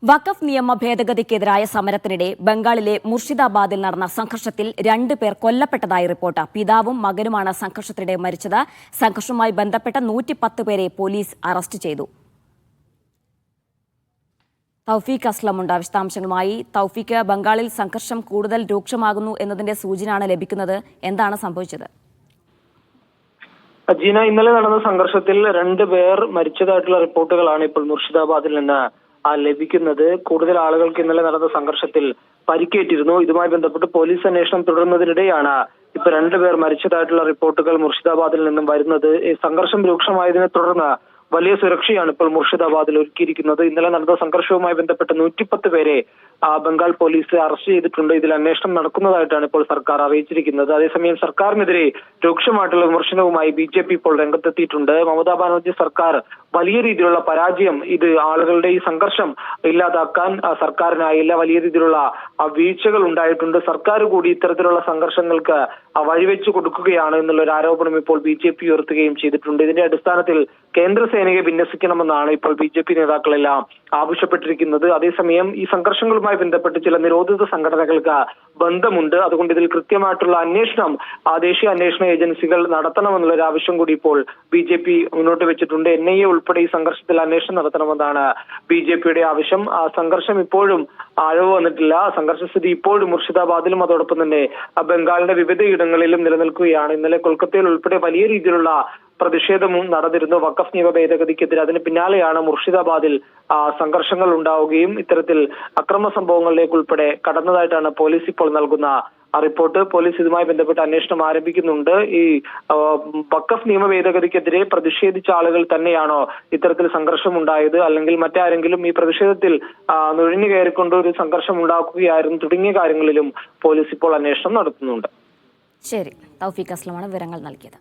വഖഫ് നിയമ ഭേദഗതിക്കെതിരായ സമരത്തിനിടെ ബംഗാളിലെ മുർഷിദാബാദിൽ നടന്ന സംഘർഷത്തിൽ 2 പേർ കൊല്ലപ്പെട്ടതായി റിപ്പോർട്ട്. പിതാവും മകനുമാണ് സംഘർഷത്തിനിടെ മരിച്ചത്. സംഘർഷവുമായി ബന്ധപ്പെട്ട 110 പേരെ പോലീസ് അറസ്റ്റ് ചെയ്തു. തൗഫീഖ് അസ്ലമുണ്ട് വിശദാംശങ്ങളുമായി. തൗഫീഖ്, ബംഗാളിൽ സംഘർഷം കൂടുതൽ രൂക്ഷമാകുന്നു എന്നതിന്റെ സൂചനയാണ് ലഭിക്കുന്നത്. എന്താണ് സംഭവിച്ചത്? ജീന, ഇന്നലെ നടന്ന സംഘർഷത്തിൽ 2 പേർ മരിച്ചതായിട്ടുള്ള റിപ്പോർട്ടുകളാണ് ഇപ്പോൾ മുർഷിദാബാദിൽ നിന്ന് ലഭിക്കുന്നത്. കൂടുതൽ ആളുകൾക്ക് ഇന്നലെ നടന്ന സംഘർഷത്തിൽ പരിക്കേറ്റിരുന്നു. ഇതുമായി ബന്ധപ്പെട്ട് പോലീസ് അന്വേഷണം തുടരുന്നതിനിടെയാണ് ഇപ്പൊ 2 പേർ മരിച്ചതായിട്ടുള്ള റിപ്പോർട്ടുകൾ മുർഷിദാബാദിൽ നിന്നും വരുന്നത്. ഈ സംഘർഷം രൂക്ഷമായതിനെ തുടർന്ന് വലിയ സുരക്ഷയാണ് ഇപ്പോൾ മുർഷിദാബാദിൽ ഒരുക്കിയിരിക്കുന്നത്. ഇന്നലെ നടന്ന സംഘർഷവുമായി ബന്ധപ്പെട്ട് 110 പേരെ ബംഗാൾ പോലീസ് അറസ്റ്റ് ചെയ്തിട്ടുണ്ട്. ഇതിൽ അന്വേഷണം നടക്കുന്നതായിട്ടാണ് ഇപ്പോൾ സർക്കാർ അറിയിച്ചിരിക്കുന്നത്. അതേസമയം സർക്കാരിനെതിരെ രൂക്ഷമായിട്ടുള്ള വിമർശനവുമായി BJP ഇപ്പോൾ രംഗത്തെത്തിയിട്ടുണ്ട്. മമതാ ബാനർജി സർക്കാർ വലിയ രീതിയിലുള്ള പരാജയം, ഇത് ആളുകളുടെ ഈ സംഘർഷം ഇല്ലാതാക്കാൻ സർക്കാരിനായില്ല, വലിയ രീതിയിലുള്ള വീഴ്ചകൾ ഉണ്ടായിട്ടുണ്ട്, സർക്കാർ കൂടി ഇത്തരത്തിലുള്ള സംഘർഷങ്ങൾക്ക് വഴിവെച്ചു കൊടുക്കുകയാണ് എന്നുള്ളൊരു ആരോപണം ഇപ്പോൾ BJP ഉയർത്തുകയും ചെയ്തിട്ടുണ്ട്. ഇതിന്റെ അടിസ്ഥാനത്തിൽ കേന്ദ്ര സേനയെ വിന്യസിക്കണമെന്നാണ് ഇപ്പോൾ BJP നേതാക്കളെല്ലാം ആവശ്യപ്പെട്ടിരിക്കുന്നത്. അതേസമയം ഈ സംഘർഷങ്ങളുമായി ബന്ധപ്പെട്ട് ചില നിരോധിത സംഘടനകൾക്ക് ബന്ധമുണ്ട്. അതുകൊണ്ട് ഇതിൽ കൃത്യമായിട്ടുള്ള അന്വേഷണം ദേശീയ അന്വേഷണ ഏജൻസികൾ നടത്തണമെന്നുള്ളൊരു ആവശ്യം കൂടി ഇപ്പോൾ BJP മുന്നോട്ട് വെച്ചിട്ടുണ്ട്. NIA ഉൾപ്പെടെ ഈ സംഘർഷത്തിൽ അന്വേഷണം നടത്തണമെന്നാണ് BJPയുടെ ആവശ്യം. സംഘർഷം ഇപ്പോഴും അയവ് വന്നിട്ടില്ല. സംഘർഷസ്ഥിതി ഇപ്പോഴും മുർഷിദാബാദിലും അതോടൊപ്പം തന്നെ ബംഗാളിന്റെ വിവിധ ഇടങ്ങളിലും നിലനിൽക്കുകയാണ്. ഇന്നലെ കൊൽക്കത്തയിൽ ഉൾപ്പെടെ വലിയ രീതിയിലുള്ള പ്രതിഷേധവും നടന്നിരുന്നു വഖഫ് നിയമ ഭേദഗതിക്കെതിരെ. അതിന് പിന്നാലെയാണ് മുർഷിദാബാദിൽ സംഘർഷങ്ങൾ ഉണ്ടാവുകയും ഇത്തരത്തിൽ അക്രമ സംഭവങ്ങളിലേക്ക് ഉൾപ്പെടെ കടന്നതായിട്ടാണ് പോലീസ് ഇപ്പോൾ നൽകുന്ന റിപ്പോർട്ട്. പോലീസ് ഇതുമായി ബന്ധപ്പെട്ട് അന്വേഷണം ആരംഭിക്കുന്നുണ്ട്. ഈ വഖഫ് നിയമ ഭേദഗതിക്കെതിരെ പ്രതിഷേധിച്ച ആളുകൾ തന്നെയാണോ ഇത്തരത്തിൽ സംഘർഷം ഉണ്ടായത്, അല്ലെങ്കിൽ മറ്റാരെങ്കിലും ഈ പ്രതിഷേധത്തിൽ നുഴഞ്ഞു കയറിക്കൊണ്ട് ഒരു സംഘർഷം ഉണ്ടാക്കുകയായിരുന്നു തുടങ്ങിയ കാര്യങ്ങളിലും പോലീസ് ഇപ്പോൾ അന്വേഷണം നടത്തുന്നുണ്ട്. ശരി, തൗഫീഖ് അസ്ലമാണ് വിവരങ്ങൾ നൽകിയത്.